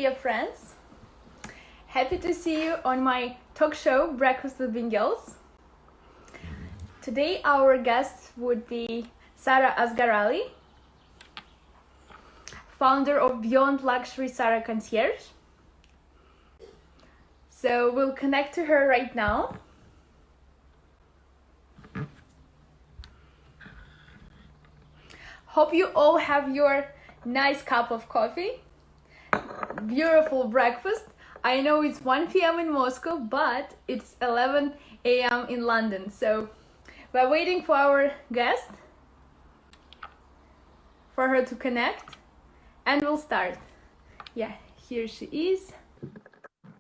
dear friends. Happy to see you on my talk show, Breakfast with Bingyols. Today our guest would be Sarah Asgaraly, founder of Beyond Sarah Concierge. So we'll connect to her right now. Hope you all have your nice cup of coffee, beautiful breakfast. I know it's 1 p.m. in Moscow, but it's 11 a.m. in London. So we're waiting for our guest, for her to connect, and we'll start. Yeah, here she is.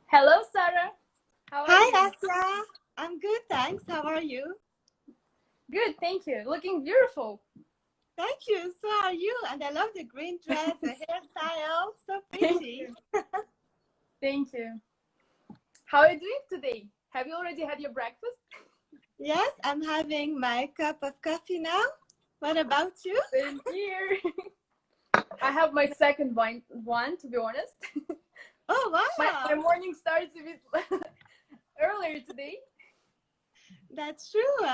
Hello, Sarah. How are you? Hi, Asya. I'm good, thanks. How are you? Good, thank you. Looking beautiful. Thank you. So are you. And I love the green dress, the hairstyle. So pretty. Thank you. How are you doing today? Have you already had your breakfast? Yes, I'm having my cup of coffee now. What about you? Same here. I have my second one, to be honest. Oh, wow. My morning starts a bit earlier today. That's true.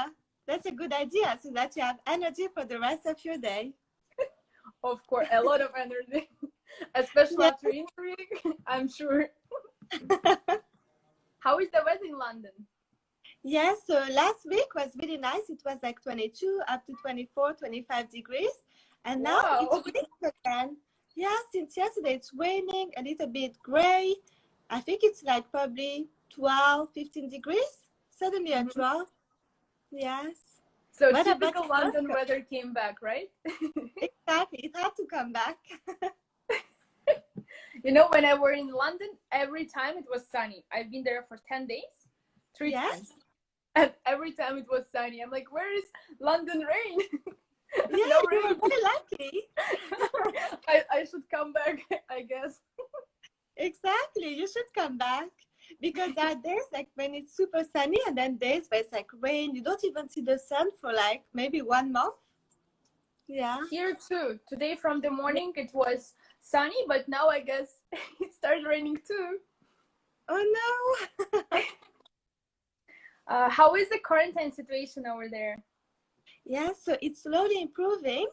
That's a good idea, so that you have energy for the rest of your day. Of course, a lot of energy, especially after interviewing, I'm sure. How is the weather in London? Yes, so last week was really nice. It was like 22 up to 24, 25 degrees. And now it's raining again. Yeah, since yesterday it's raining, a little bit gray. I think it's like probably 12, 15 degrees. Suddenly a drop. Yes. So typical London weather came back, right? Exactly. It had to come back. You know, when I were in London, every time it was sunny. I've been there for 10 days, 3 times. And every time it was sunny. I'm like, where is London rain? Yeah, no you rain. were very lucky. I should come back, I guess. Exactly. You should come back. Because there are days like when it's super sunny and then days where it's like rain. You don't even see the sun for like maybe 1 month. Yeah. Here too. Today from the morning it was sunny, but now I guess it started raining too. Oh no. How is the quarantine situation over there? Yeah, so it's slowly improving.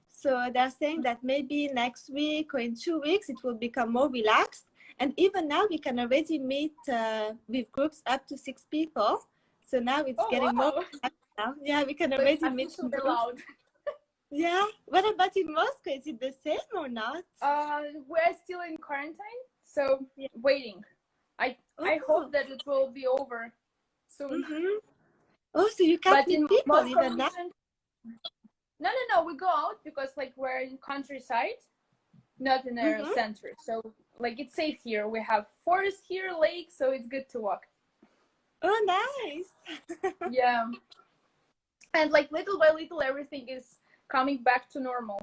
So they're saying that maybe next week or in 2 weeks it will become more relaxed. And even now we can already meet with groups up to 6 people. So now it's getting more relaxed now. Yeah, we can already meet in groups. Loud. Yeah. What about in Moscow? Is it the same or not? We're still in quarantine, so waiting. I hope that it will be over soon. Mm-hmm. Oh, so you can't meet people Moscow, even now? No. We go out because like we're in countryside, not in a center. So like it's safe here. We have forest here, lake, so it's good to walk. Oh, nice. Yeah. And like little by little, everything is coming back to normal.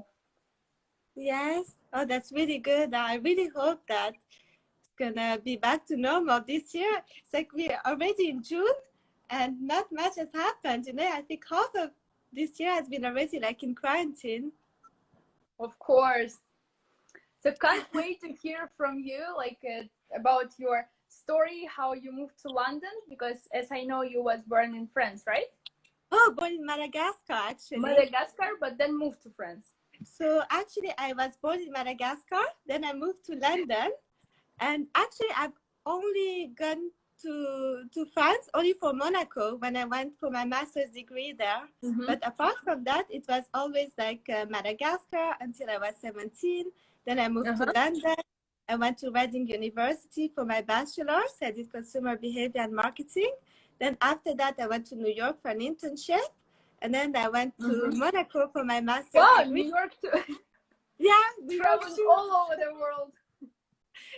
Yes. Oh, that's really good. I really hope that it's gonna be back to normal this year. It's like we're already in June and not much has happened. You know, I think half of this year has been already like in quarantine. Of course. So can't wait to hear from you like about your story, how you moved to London, because as I know you was born in France, right? Oh, born in Madagascar, actually. Madagascar, but then moved to France. So actually I was born in Madagascar, then I moved to London, and actually I've only gone to France only for Monaco when I went for my master's degree there. But apart from that, it was always like Madagascar until I was 17. Then I moved to London. I went to Reading University for my bachelor's. I did consumer behavior and marketing. Then after that, I went to New York for an internship. And then I went to Monaco for my master's degree. New York too. Yeah, New York too. All over the world.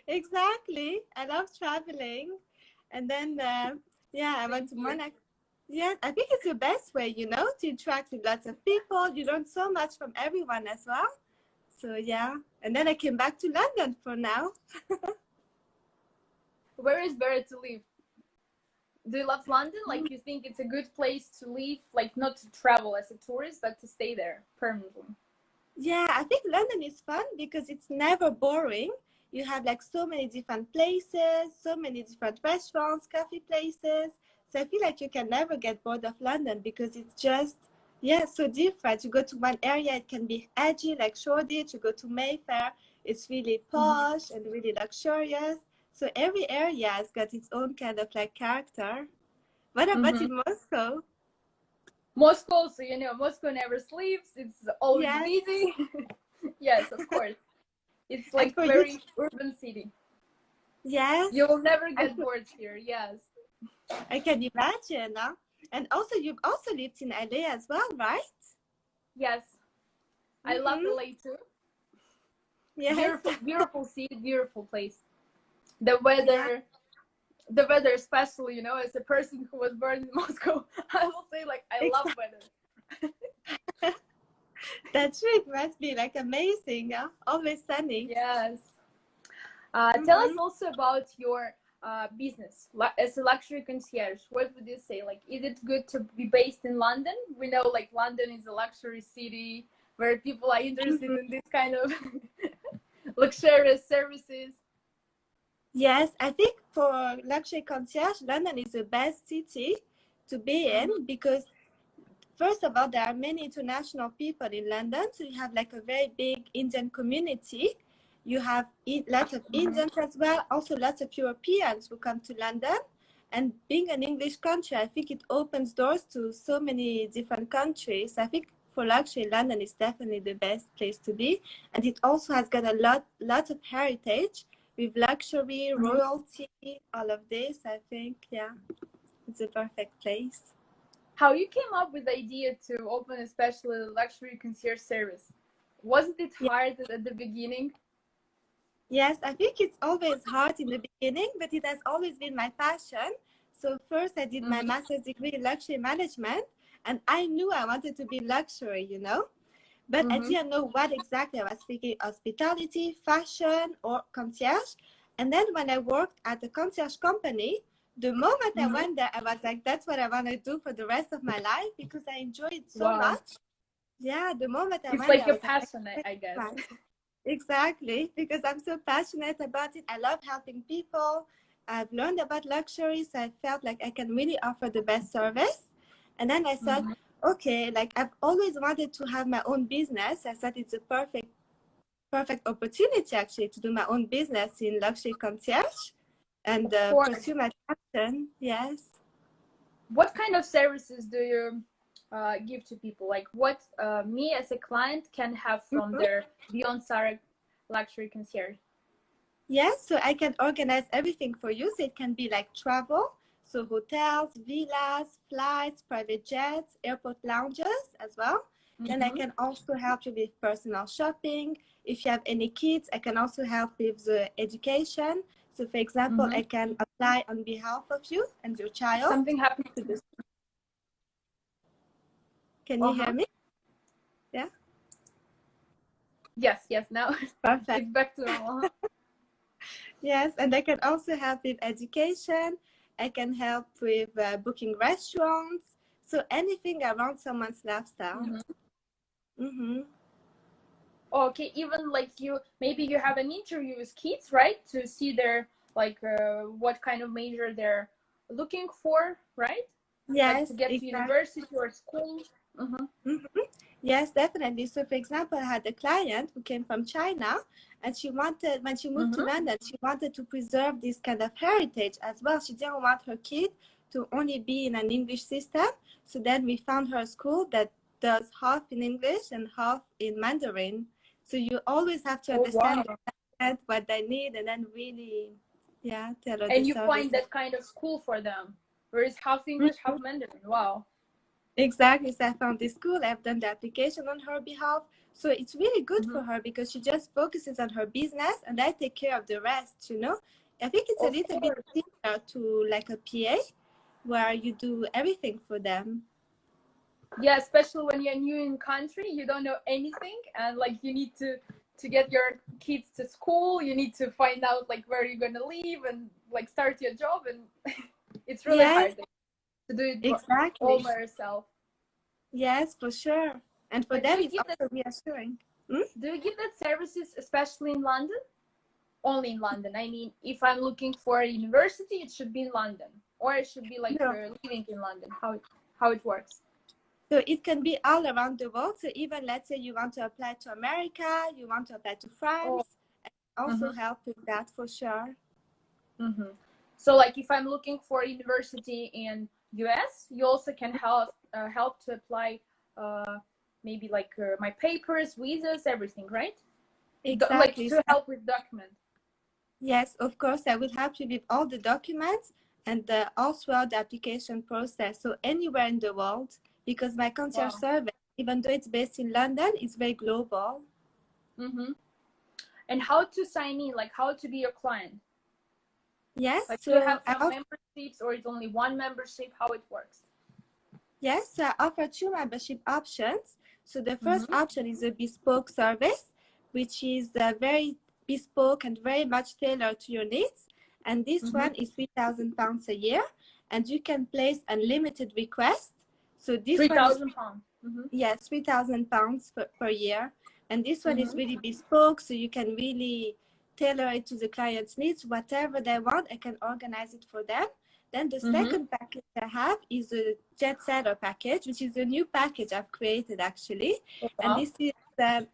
Exactly. I love traveling. And then, I went to Monaco. Yeah, I think it's the best way, you know, to interact with lots of people. You learn so much from everyone as well. So, yeah. And then I came back to London for now. Where is better to live? Do you love London? Like, you think it's a good place to live? Like, not to travel as a tourist, but to stay there permanently? Yeah, I think London is fun because it's never boring. You have like so many different places, so many different restaurants, coffee places. So I feel like you can never get bored of London because it's just, yeah, so different. You go to one area, it can be edgy, like Shoreditch. You go to Mayfair, it's really posh and really luxurious. So every area has got its own kind of like character. What about in Moscow? Moscow, so you know, Moscow never sleeps. It's always Yes. busy. Yes, of course. It's And like for you, very urban city. yes. You will never And get bored here. Yes. I can imagine, huh? And also, you've also lived in LA as well, right? Yes. I love LA too. Yes. Beautiful, beautiful city, beautiful place. The Yeah. weather, especially, you know, as a person who was born in Moscow, I will say like I love weather. That's true. It must be like amazing, yeah? Always sunny. Yes. Tell us also about your business as a luxury concierge. What would you say? Like, is it good to be based in London? We know like London is a luxury city where people are interested in this kind of luxurious services. Yes, I think for luxury concierge, London is the best city to be in because, first of all, there are many international people in London. So you have like a very big Indian community. You have lots of Indians as well, also lots of Europeans who come to London. And being an English country, I think it opens doors to so many different countries. I think for luxury, London is definitely the best place to be. And it also has got a lot of heritage with luxury, royalty, all of this. I think, yeah, it's a perfect place. How you came up with the idea to open especially luxury concierge service? Wasn't it hard at the beginning? Yes, I think it's always hard in the beginning, but it has always been my passion. So first I did my master's degree in luxury management, and I knew I wanted to be luxury, you know, but I didn't know what exactly I was thinking, hospitality, fashion, or concierge. And then when I worked at the concierge company, the moment I went there, I was like, that's what I want to do for the rest of my life because I enjoyed it so much. Yeah, the moment I It's went like there, I a was like, passion, I guess. exactly, because I'm so passionate about it. I love helping people. I've learned about luxury, so I felt like I can really offer the best service. And then I thought, okay, like I've always wanted to have my own business. I thought it's a perfect opportunity actually to do my own business in luxury concierge and pursue my passion. Yes. What kind of services do you give to people? Like what me as a client can have from their Beyond Sarah Luxury Concierge? Yes, so I can organize everything for you. So it can be like travel, so hotels, villas, flights, private jets, airport lounges as well. Then I can also help you with personal shopping. If you have any kids, I can also help with the education. So for example, I can apply on behalf of you and your child. Something happened to this. Can you hear me? Yeah. Yes, now Perfect. it's back to normal. Yes, and I can also help with education. I can help with booking restaurants. So anything around someone's lifestyle. Okay, even like maybe you have an interview with kids, right? To see their like what kind of major they're looking for, right? Yes, like to get to university or school. Yes, definitely. So for example, I had a client who came from China and she wanted, when she moved to London, she wanted to preserve this kind of heritage as well. She didn't want her kid to only be in an English system. So then we found her a school that does half in English and half in Mandarin. So you always have to understand what they need and then really, yeah, tell her and the you service. find that kind of school for them where it's half English, half Mandarin. Wow. Exactly. So I found this school. I've done the application on her behalf. So it's really good for her because she just focuses on her business and I take care of the rest, you know. I think it's a little bit similar to like a PA where you do everything for them. Yeah, especially when you're new in country, you don't know anything and like you need to get your kids to school, you need to find out like where you're gonna live and like start your job, and it's really hard to do it all by yourself. Yes, for sure. And for them, it's also reassuring. Do you give that services especially in London? only in London? I mean, if I'm looking for a university, it should be in London, or it should be like No. living in London. How it works? So it can be all around the world. So even let's say you want to apply to America, you want to apply to Oh. France, also Mm-hmm. help with that for sure. Mm-hmm. So like if I'm looking for a university in US, you also can help to apply maybe like my papers, visas, everything, right? Like Exactly. to help with document. Yes, of course, I will help you with all the documents and also the application process. So anywhere in the world, because my concierge Wow. service, even though it's based in London, is very global. Mm-hmm. And how to sign in, like how to be your client? Yes, Like do so you have some memberships or it's only one membership? How it works? yes, so I offer two membership options. So the first Mm-hmm. option is a bespoke service, which is very bespoke and very much tailored to your needs. And this Mm-hmm. one is £3,000 a year, and you can place unlimited requests. So this one is £3,000. Mm-hmm. yes, £3,000 per year. And this one is Mm-hmm. really bespoke, so you can really tailor it to the client's needs, whatever they want, I can organize it for them. Then the Mm-hmm. second package I have is a Jet Setter package, which is a new package I've created actually. Wow. And this is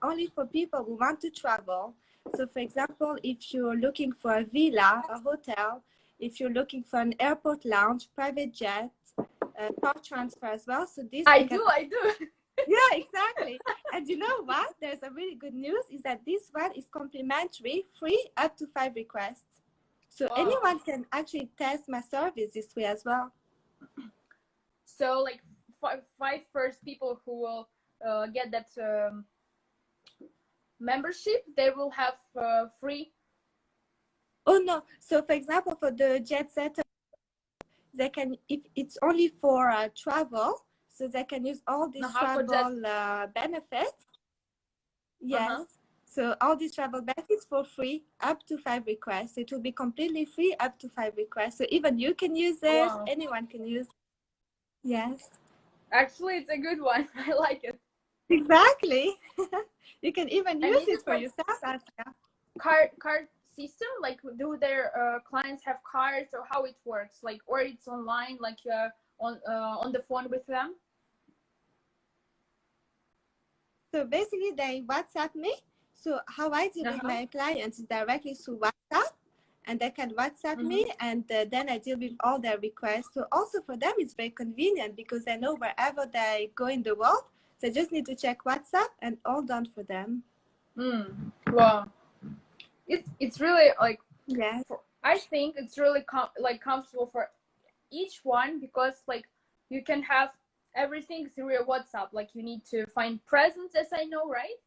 only for people who want to travel. So for example, if you're looking for a villa, a hotel, if you're looking for an airport lounge, private jet, car transfer as well. So this I do. yeah, exactly. And you know what? There's a really good news is that this one is complimentary, free up to 5 requests. So Wow. anyone can actually test my service this way as well. So like five first people who will get that membership, they will have free. Oh no! So for example, for the Jet Setter, they can, if it's only for travel, so they can use all these travel benefits. Yes. Uh-huh. So all these travel benefits for free up to 5 requests. It will be completely free up to 5 requests. So even you can use it. Wow. Anyone can use it. Yes. Actually, it's a good one. I like it. Exactly. You can even use it for like yourself, Aska. Card system, like do their clients have cards, or how it works, like, or it's online, like on the phone with them? So basically they WhatsApp me. So how I deal with my clients is directly through WhatsApp, and they can WhatsApp me, and then I deal with all their requests. So also for them it's very convenient because I know wherever they go in the world, they just need to check WhatsApp and all done for them. Wow. It's really like, yes, I think it's really comfortable for each one, because like you can have everything through your WhatsApp. Like you need to find presents, as I know, right?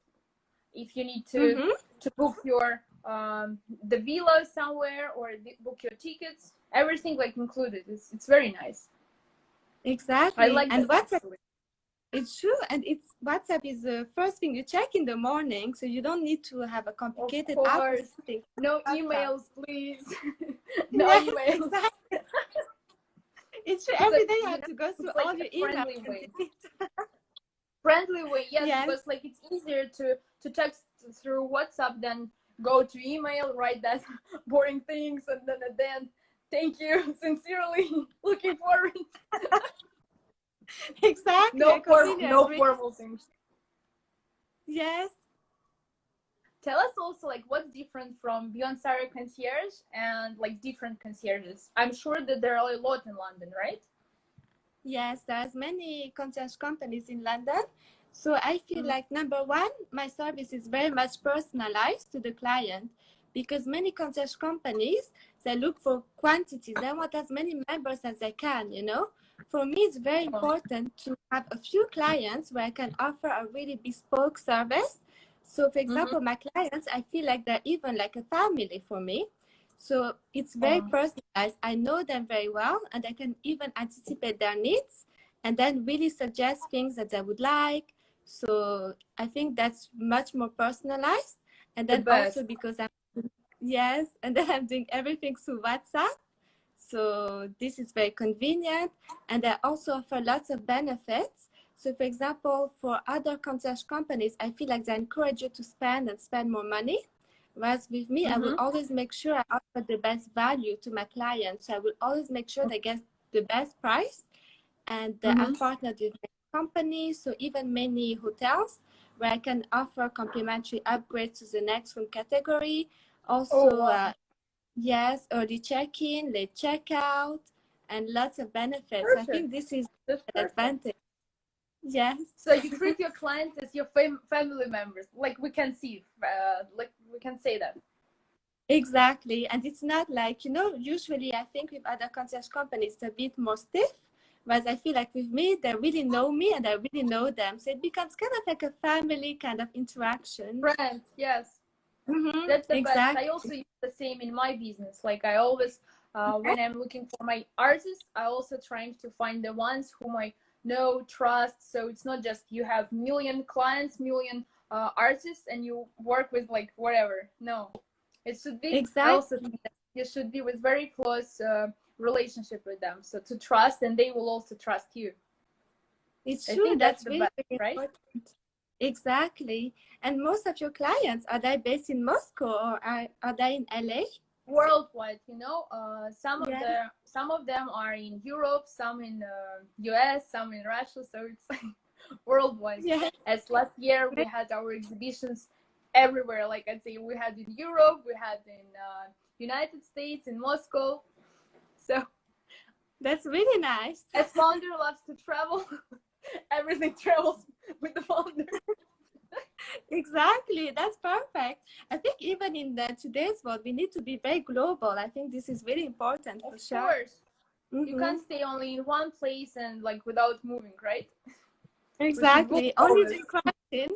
If you need to book your the villa somewhere, or book your tickets, everything like included. It's very nice. Exactly. I like and that, WhatsApp actually. It's true, and WhatsApp is the first thing you check in the morning, so you don't need to have a complicated app or something. No WhatsApp. emails, please. No yes, emails. Exactly. It's true. Every day you have to go through all your emails. Friendly way, yes, yes. Because like it's easier to text through WhatsApp than go to email, write that boring things, and then at the end, thank you, sincerely, looking forward. Exactly. No formal things. Yes. Tell us also, like, what's different from Beyond Sarah Concierge and like different concierges. I'm sure that there are a lot in London, right? Yes, there's many concierge companies in London. So I feel like, number one, my service is very much personalized to the client, because many concierge companies, they look for quantity. They want as many members as they can, you know. For me, it's very important to have a few clients where I can offer a really bespoke service. So for example, my clients, I feel like they're even like a family for me. So it's very personalized. I know them very well, and I can even anticipate their needs and then really suggest things that they would like. So I think that's much more personalized. And then also because and then I'm doing everything through WhatsApp. So this is very convenient, and I also offer lots of benefits. So for example, for other concierge companies, I feel like they encourage you to spend more money. Whereas with me, I will always make sure I offer the best value to my clients. So I will always make sure they get the best price. And I'm partnered with many companies, so even many hotels where I can offer complimentary upgrades to the next room category. Also, yes, early check-in, late checkout, and lots of benefits. I think this is an advantage. Yes. So you treat your clients as your family members, like we can see, like we can say that. Exactly. And it's not like, you know, usually I think with other concierge companies, it's a bit more stiff. Whereas I feel like with me, they really know me and I really know them. So it becomes kind of like a family kind of interaction. Friends, yes. That's the best. I also use the same in my business. Like I always, when I'm looking for my artists, I also trying to find the ones whom I know, trust. So it's not just you have million clients, million artists, and you work with like whatever. No, it should be. I also think that you should be with very close relationship with them. So to trust, and they will also trust you. It's true. That's the really best, right? Important. Exactly. And most of your clients, are they based in Moscow or are they in LA? Worldwide, you know, some of them are in Europe, some in US, some in Russia, so it's worldwide. As last year we had our exhibitions everywhere, like I'd say we had in Europe, we had in United States, in Moscow. So that's really nice. As founder loves to travel, everything travels with the founder. Exactly, that's perfect. I think even in today's world, we need to be very global. I think this is really important for sure. Of course. You can't stay only in one place and like without moving, right? Exactly. Only in quarantine.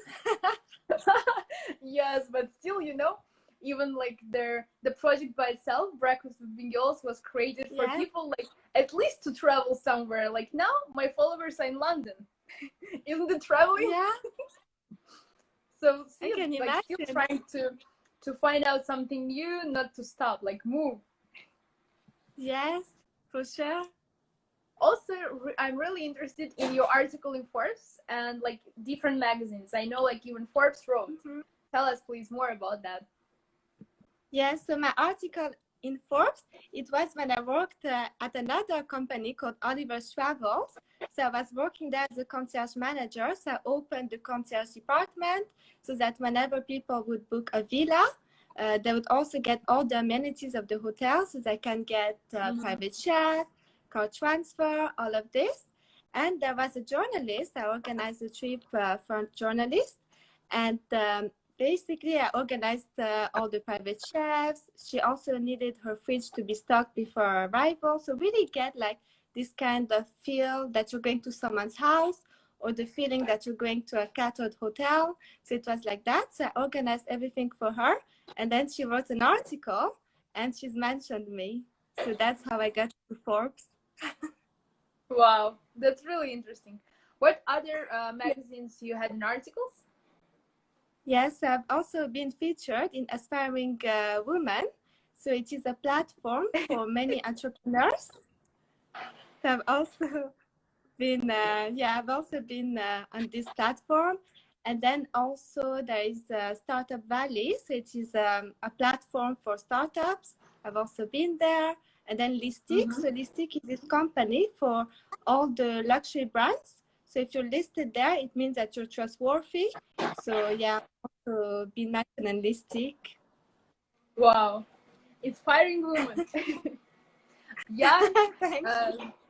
Yes, but still, you know, even like the project by itself, Breakfast with Bingyol, was created for people like at least to travel somewhere. Like now, my followers are in London. Isn't it traveling? Yeah. So see, like still trying to find out something new, not to stop, like move. Yes, for sure. Also, I'm really interested in your article in Forbes and like different magazines. I know like even Forbes wrote. Tell us please more about that. Yes, so my article in Forbes, it was when I worked at another company called Oliver's Travels. So I was working there as a concierge manager. So I opened the concierge department so that whenever people would book a villa, they would also get all the amenities of the hotel. So they can get private chef, car transfer, all of this. And there was a journalist. I organized a trip for a journalist. And basically, I organized all the private chefs. She also needed her fridge to be stocked before arrival. So really get like this kind of feel that you're going to someone's house or the feeling that you're going to a catered hotel. So it was like that. So I organized everything for her. And then she wrote an article and she's mentioned me. So that's how I got to Forbes. Wow, that's really interesting. What other magazines you had in articles? Yes, I've also been featured in Aspiring Women. So it is a platform for many entrepreneurs. So I've also been, I've also been on this platform. And then also there is Startup Valley. So it is a platform for startups. I've also been there. And then Listic. So Listic is this company for all the luxury brands. So if you're listed there, it means that you're trustworthy. So yeah, I've also been mentioned in Listic. Wow, inspiring woman. Yeah,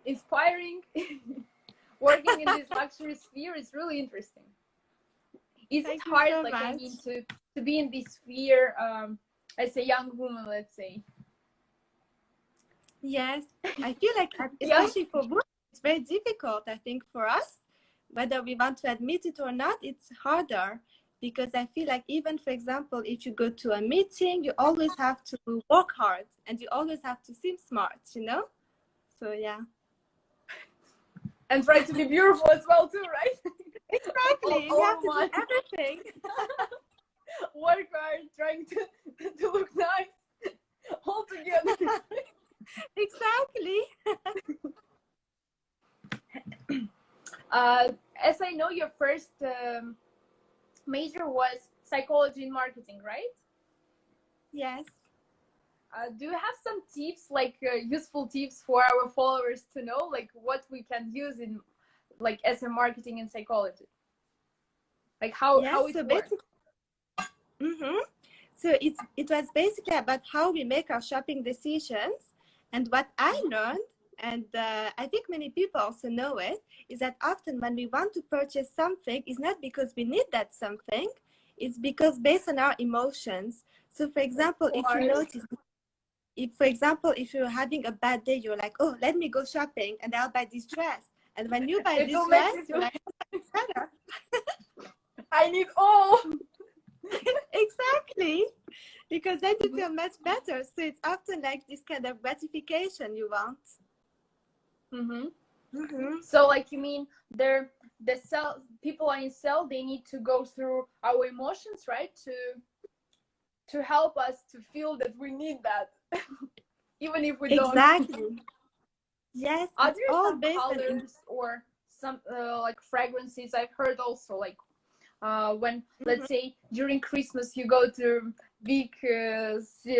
inspiring. Working in this luxury sphere is really interesting. Is it hard, so like, I mean, to be in this sphere as a young woman, let's say? Yes, I feel like, especially for women, it's very difficult, I think, for us. Whether we want to admit it or not, it's harder. Because I feel like even, for example, if you go to a meeting, you always have to work hard and you always have to seem smart, you know? So, yeah. And try to be beautiful as well, too, right? Exactly. You have to do everything. Work hard, trying to look nice. All together. Exactly. As I know, your first major was psychology and marketing, right? Yes. Do you have some tips, like useful tips for our followers to know, like what we can use in, like as a marketing and psychology, like how Yes. it So works? basically, mm-hmm. So it was basically about how we make our shopping decisions. And what I learned, and I think many people also know it, is that often when we want to purchase something, it's not because we need that something, it's because based on our emotions. So for example, if you notice, if you're having a bad day, you're like, oh, let me go shopping and I'll buy this dress. And when you buy It this will make dress, me you're feel like, it's better. I need all. Exactly. Because then you feel much better. So it's often like this kind of gratification you want. Mm-hmm. Mm-hmm. So like you mean the cell people are in cell, they need to go through our emotions, right? To help us to feel that we need that, even if we don't. Exactly. Yes, Are it's there all some based on. colors or some like fragrances? I've heard also like when Mhm. let's say during Christmas you go to big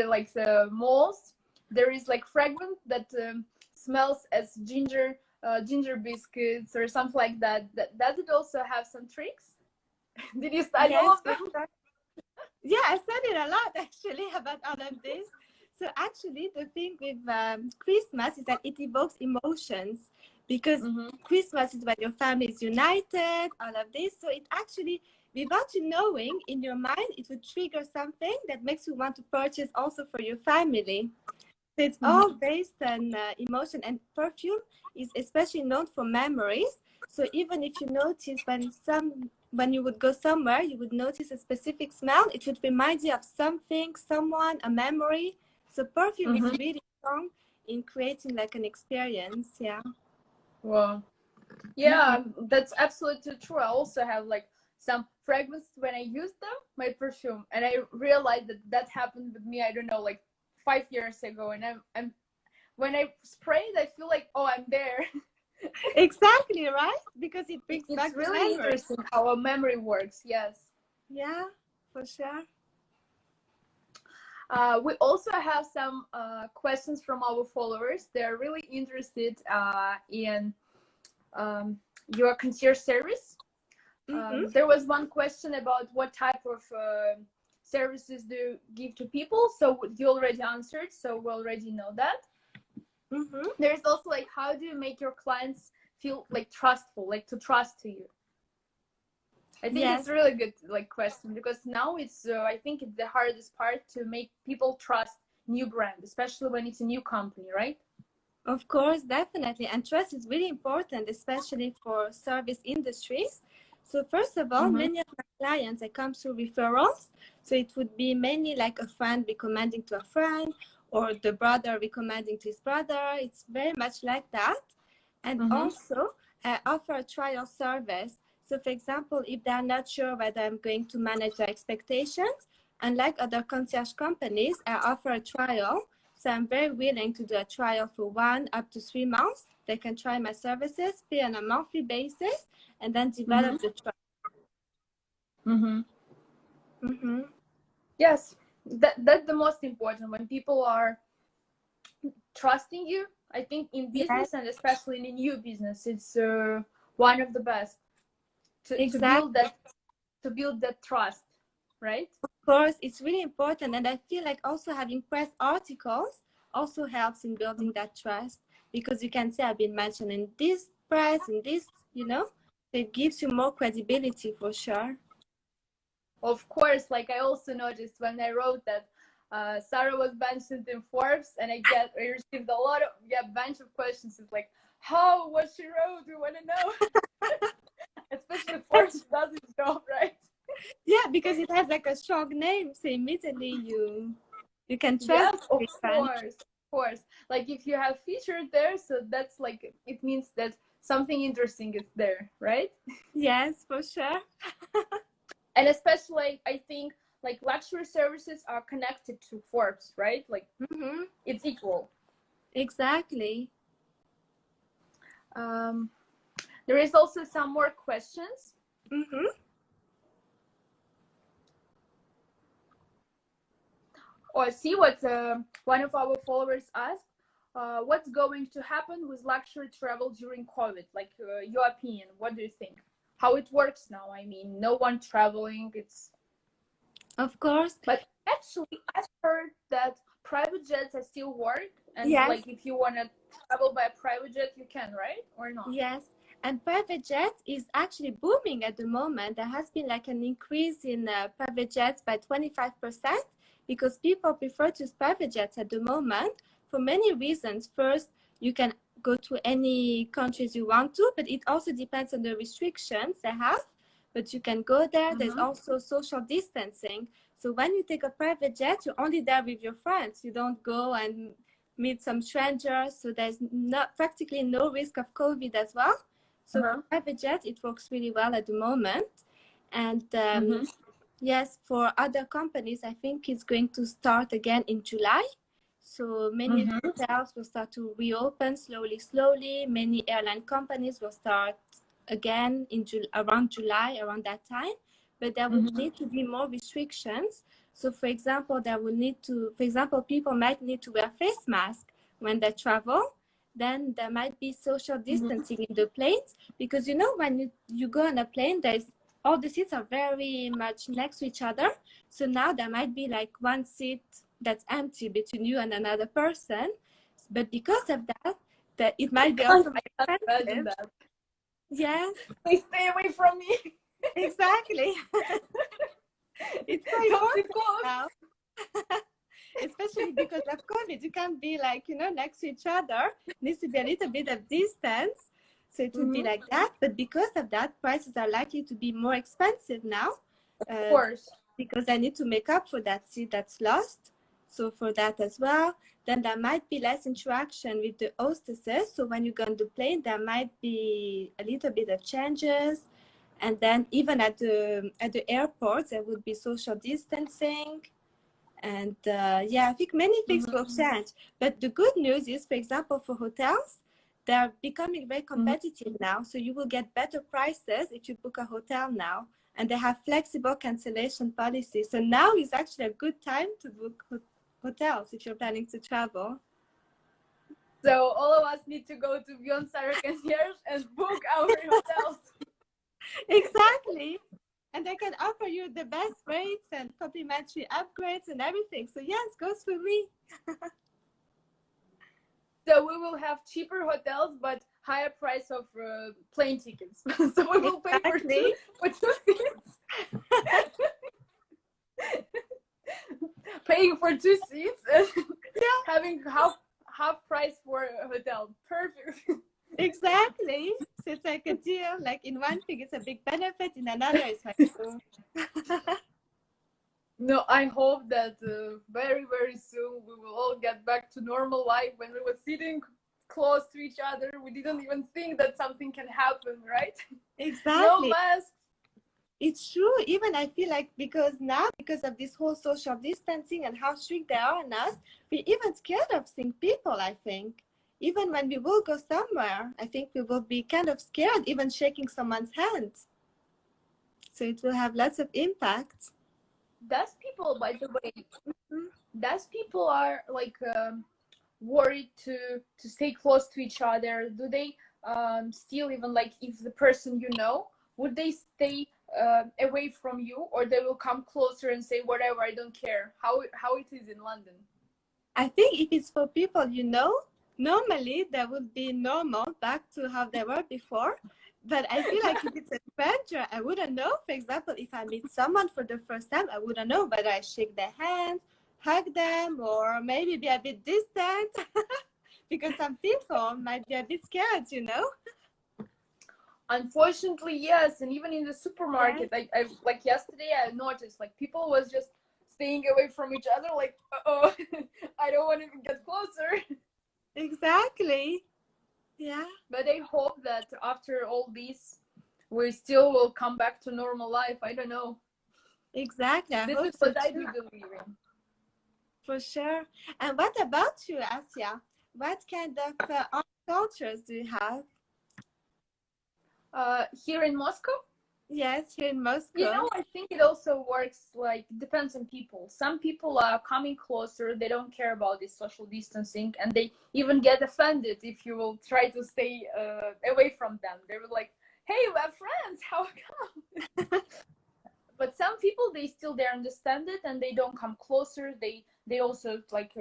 like the malls, there is like fragrance that smells as ginger biscuits or something like that. Does it also have some tricks? Did you study all Yes, of for them? sure. Yeah, I studied a lot actually about all of this. So actually, the thing with Christmas is that it evokes emotions because Mm-hmm. Christmas is when your family is united, all of this. So it actually, without you knowing, in your mind, it would trigger something that makes you want to purchase also for your family. So it's all Mm-hmm. based on emotion, and perfume is especially known for memories. So even if you notice when you would go somewhere, you would notice a specific smell, it would remind you of something, someone, a memory. So perfume is Mm-hmm. really strong in creating like an experience. Yeah. Wow. Mm-hmm. Yeah, that's absolutely true. I also have like some fragrance when I use them, my perfume, and I realized that that happened with me. I don't know, like 5 years ago, and I'm when I spray it, I feel like, oh, I'm there. Exactly, right? Because it brings It's back the really memory. interesting how a memory works. Yes. Yeah, for sure. We also have some questions from our followers. They're really interested in um, your concierge service. Mm-hmm. There was one question about what type of services do you give to people. So you already answered, so we already know that. Mm-hmm. There's also like, how do you make your clients feel like trustful, like to trust to you? I think it's Yes. a really good like question, because now it's I think it's the hardest part to make people trust new brand, especially when it's a new company, right? Of course, definitely. And trust is really important, especially for service industries. So first of all, Mm-hmm. many of my clients, they come through referrals. So it would be mainly like a friend recommending to a friend or the brother recommending to his brother. It's very much like that. And Mm-hmm. also, I offer a trial service. So for example, if they're not sure whether I'm going to manage their expectations, unlike other concierge companies, I offer a trial. So I'm very willing to do a trial for 1 up to 3 months. They can try my services, pay on a monthly basis, and then Mm-hmm. develop the trust. Mm-hmm. Mm-hmm. Yes, that's the most important, when people are trusting you. I think in Yes, business, and especially in a new business, it's one of the best to build exactly. that trust, right? Of course, it's really important. And I feel like also having press articles also helps in building that trust, because you can say I've been mentioned in this press, in this, so it gives you more credibility for sure. Of course, like I also noticed when I wrote that Sarah was mentioned in Forbes, and I received a lot of bunch of questions. It's like, how, what she wrote, we want to know. Especially Forbes does its job, right? Yeah, because it has like a strong name, so immediately you can trust Yes, of the brand. course, of course. Like if you have featured there, so that's like, it means that something interesting is there, right? Yes, for sure. And especially, I think like luxury services are connected to Forbes, right? Like Mm-hmm. it's equal. Exactly. Um, there is also some more questions. Mm-hmm. Or see what one of our followers asked. What's going to happen with luxury travel during COVID? Like your opinion, what do you think? How it works now? I mean, no one traveling. It's Of course. but actually, I've heard that private jets are still work, and Yes. like if you want to travel by a private jet, you can, right? Or not? Yes. And private jet is actually booming at the moment. There has been like an increase in private jets by 25% because people prefer to use private jets at the moment for many reasons. First, you can go to any countries you want to, but it also depends on the restrictions they have. But you can go there. There's also social distancing. So when you take a private jet, you're only there with your friends. You don't go and meet some strangers. So there's not practically no risk of COVID as well. So for private jet, it works really well at the moment. And yes, for other companies, I think it's going to start again in July. So many hotels will start to reopen slowly. Many airline companies will start again in around July, around that time. But there will need to be more restrictions. So for example, people might need to wear face masks when they travel. Then there might be social distancing in the planes, because you know when you go on a plane, all the seats are very much next to each other. So now there might be like one seat that's empty between you and another person. But because of that it might be also expensive. That. Yeah. Please stay away from me. Exactly. It's so important now. Especially because of COVID, you can't be like, next to each other. It needs to be a little bit of distance. So it would be like that. But because of that, prices are likely to be more expensive now. Of course. Because I need to make up for that seat that's lost. So for that as well. Then there might be less interaction with the hostesses. So when you go on the plane, there might be a little bit of changes. And then even at the airports, there would be social distancing. And I think many things will change. But the good news is, for example, for hotels, they're becoming very competitive now. So you will get better prices if you book a hotel now. And they have flexible cancellation policies. So now is actually a good time to book hotels if you're planning to travel. So all of us need to go to Beyond Sarah Concierge and book our hotels. Exactly. And they can offer you the best rates and complimentary upgrades and everything. So yes, goes for me. So we will have cheaper hotels, but higher price of plane tickets. So we will pay for two seats. Paying for 2 seats and having half price for a hotel. Perfect. Exactly. So it's like a deal. Like in one thing, it's a big benefit. In another, it's like No, I hope that very, very soon we will all get back to normal life. When we were sitting close to each other, we didn't even think that something can happen, right? Exactly. No masks. It's true. Even I feel like because of this whole social distancing and how strict they are on us, we're even scared of seeing people, I think. Even when we will go somewhere, I think we will be kind of scared, even shaking someone's hand. So it will have lots of impact. Those people, by the way, those people are like worried to stay close to each other. Do they still, even like if the person you know, would they stay away from you, or they will come closer and say whatever, I don't care? How it is in London? I think if it's for people you know, normally they would be normal, back to how they were before. But I feel like if it's a stranger, I wouldn't know. For example, if I meet someone for the first time, I wouldn't know whether I shake their hands, hug them, or maybe be a bit distant. Because some people might be a bit scared, Unfortunately, yes. And even in the supermarket, I like yesterday I noticed like people was just staying away from each other, like, oh, I don't want to even get closer. Exactly. Yeah. But I hope that after all this, we still will come back to normal life. I don't know. Exactly. This is what I do believe in. For sure. And what about you, Asya? What kind of art cultures do you have? Here in Moscow? Yes, here in You Moscow. know, I think it also works, like, depends on people. Some people are coming closer, they don't care about this social distancing, and they even get offended if you will try to stay away from them. They were like, hey, we're friends, how come? But some people, they understand it and they don't come closer. They also like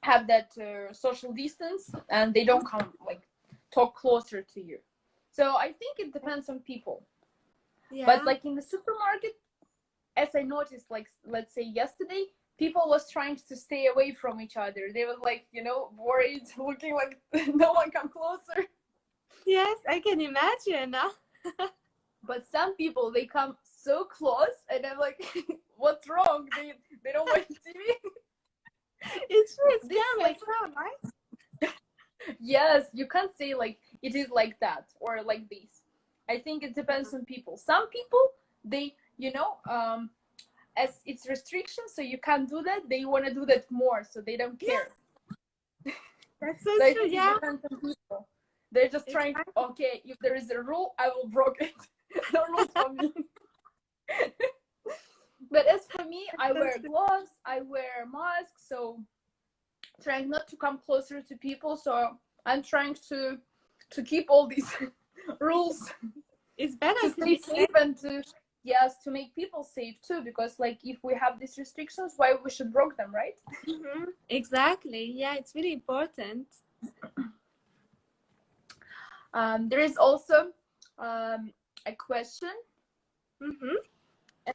have that social distance, and they don't come like talk closer to you. So I think it depends on people. Yeah. But like in the supermarket, as I noticed, like let's say yesterday, people was trying to stay away from each other. They were like, you know, worried, looking like no one come closer. Yes, I can imagine. Huh? But some people, they come so close, and I'm like, what's wrong? They don't want to see me. It's really This is scary like, as well, right? yes, you can't say like it is like that or like this. I think it depends on people. Some people, they, you know, as it's restrictions, so you can't do that. They want to do that more, so they don't care. Yes, that's so So I true. think it Yeah, depends on people. They're just trying. exactly. Okay, if there is a rule, I will break it. No rules for me. But as for me, I wear gloves, I wear masks, so trying not to come closer to people. So I'm trying to keep all these rules It's better to to stay be safe safe. and to, yes, to make people safe too. Because like if we have these restrictions, why we should break them, right? Exactly. Yeah, it's really important. There is also a question Mm-hmm.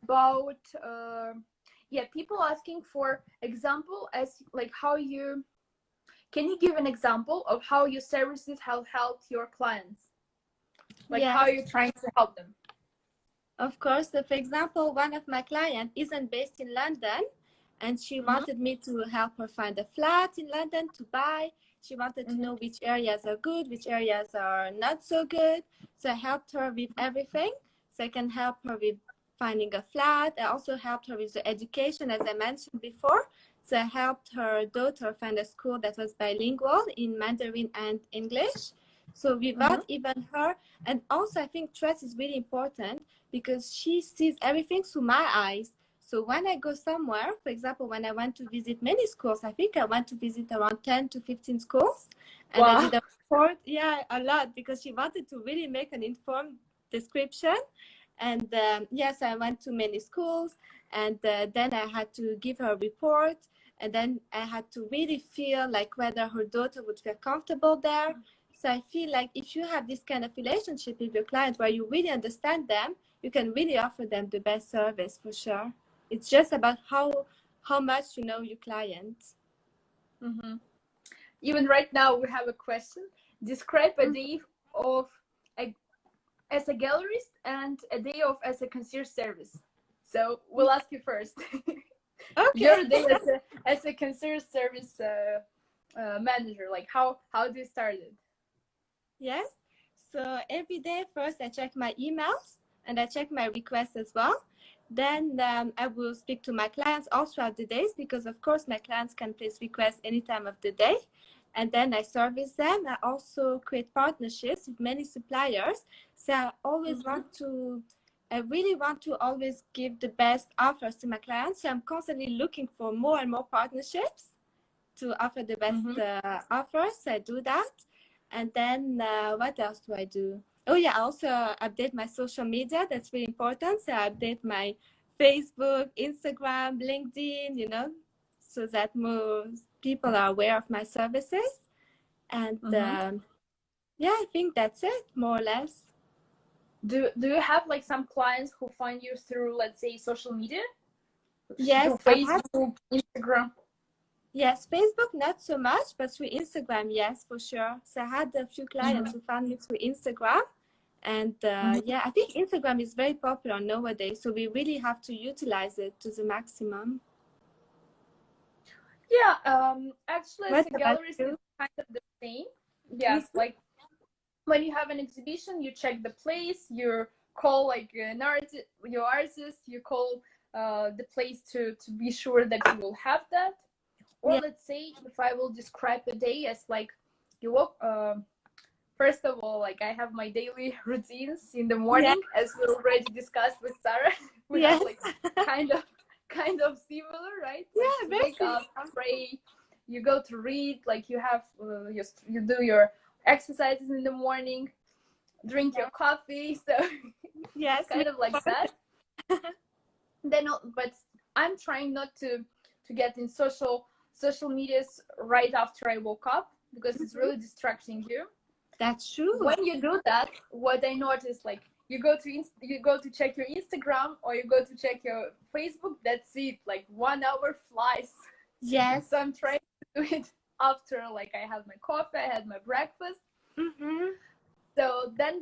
about yeah, people asking for example as like how you can you give an example of how your services have helped your clients, like how Yes, you're trying to help them. of course. So, for example, one of my clients isn't based in London, and she Mm-hmm. wanted me to help her find a flat in London to buy. She wanted to Mm-hmm. know which areas are good, which areas are not so good. So I helped her with everything. So I can help her with finding a flat. I also helped her with the education, as I mentioned before. So I helped her daughter find a school that was bilingual in Mandarin and English. So Mm-hmm. without even her, and also I think trust is really important because she sees everything through my eyes. So when I go somewhere, for example, when I went to visit many schools, I think I went to visit around 10 to 15 schools. And I Wow. did a report, yeah, a lot, because she wanted to really make an informed description. And yes, I went to many schools, and then I had to give her a report. And then I had to really feel like whether her daughter would feel comfortable there. So I feel like if you have this kind of relationship with your client where you really understand them, you can really offer them the best service for sure. It's just about how much you know your client. Mm-hmm. Even right now we have a question. Describe a day of a, as a gallerist and a day of as a concierge service. So we'll ask you first. Okay. Your day as a concierge service manager, like how do you start it? Yes. So every day, first I check my emails and I check my requests as well. Then I will speak to my clients all throughout the days because, of course, my clients can place requests any time of the day. And then I service them. I also create partnerships with many suppliers. So I always want to, I really want to always give the best offers to my clients. So I'm constantly looking for more and more partnerships to offer the best offers. I do that. And then what else do I do? Oh yeah, I also update my social media. That's really important. So I update my Facebook, Instagram, LinkedIn, you know, so that more people are aware of my services. And yeah, I think that's it, more or less. Do you have like some clients who find you through, let's say, social media? Yes, Through Facebook, Instagram? yes, Facebook not so much, but through Instagram, yes, for sure. So I had a few clients who found me through Instagram. And yeah, I think Instagram is very popular nowadays, so we really have to utilize it to the maximum. Yeah, actually, as What a about gallerist, you? it's kind of the same. Yes, like when you have an exhibition, you check the place, you call like an artist, your artist, you call the place to be sure that you will have that. Or Yeah. let's say if I will describe a day as like you walk, first of all, like I have my daily routines in the Yes. morning, as we already discussed with Sarah. We Yes. have like kind of similar, right? Like Yeah, you very wake up, similar. pray, you go to read, like you have you do your exercises in the morning, drink your coffee. So Yes, it's kind of like that. Then, but I'm trying not to get in social medias right after I woke up, because it's really distracting you. that's true. When you do that, what I noticed, like you go to check your Instagram or you go to check your Facebook, that's it, like 1 hour flies. Yes. So I'm trying to do it after, like I had my coffee, I had my breakfast. So then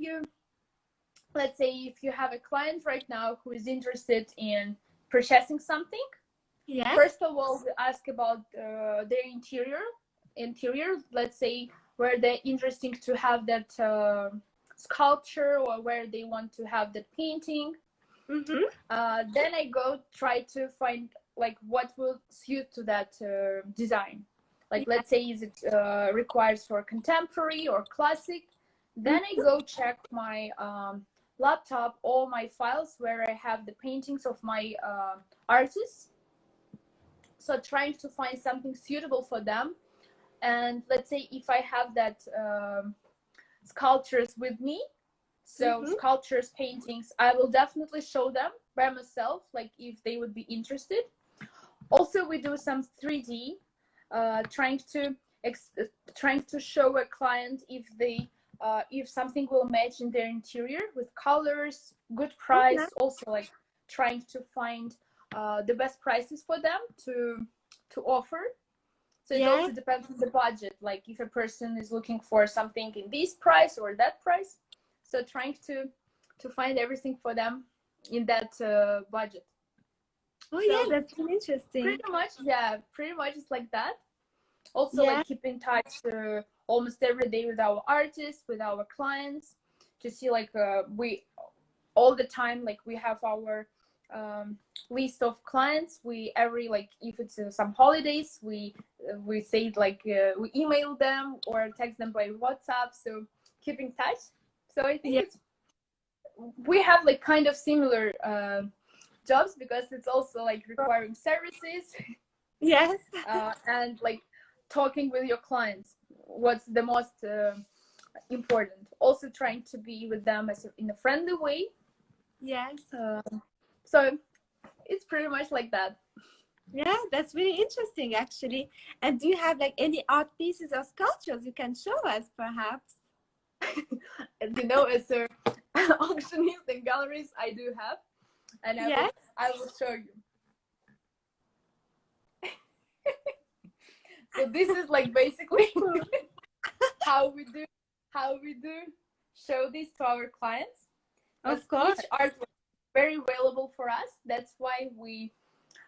let's say if you have a client right now who is interested in purchasing something, Yes. first of all, we ask about their interior. Let's say where they're interesting to have that sculpture, or where they want to have that painting. Then I go try to find like what will suit to that design. Like let's say is it requires for contemporary or classic. Then I go check my laptop, all my files where I have the paintings of my artists. So trying to find something suitable for them. And let's say if I have that sculptures with me, so sculptures, paintings, I will definitely show them by myself, like if they would be interested. Also, we do some 3D, trying to show a client if something will match in their interior with colors, good price. Also, like trying to find the best prices for them to offer. So it also depends on the budget. Like if a person is looking for something in this price or that price, so trying to find everything for them in that budget. Oh, so, yeah, that's really interesting. Pretty much it's like that. Also, like keep in touch almost every day with our artists, with our clients, to see like we all the time, like we have our list of clients. We every, like if it's some holidays, we say like we email them or text them by WhatsApp, so keep in touch. So I think we have like kind of similar jobs, because it's also like requiring services. Yes. And like talking with your clients, what's the most important. Also trying to be with them in a friendly way. Yes. So it's pretty much like that. Yeah, that's really interesting, actually. And do you have like any art pieces or sculptures you can show us, perhaps? And as a auctioneers and galleries, I do have, and I will show you. So this is like basically how we do show this to our clients. Of course, each art was very valuable for us. That's why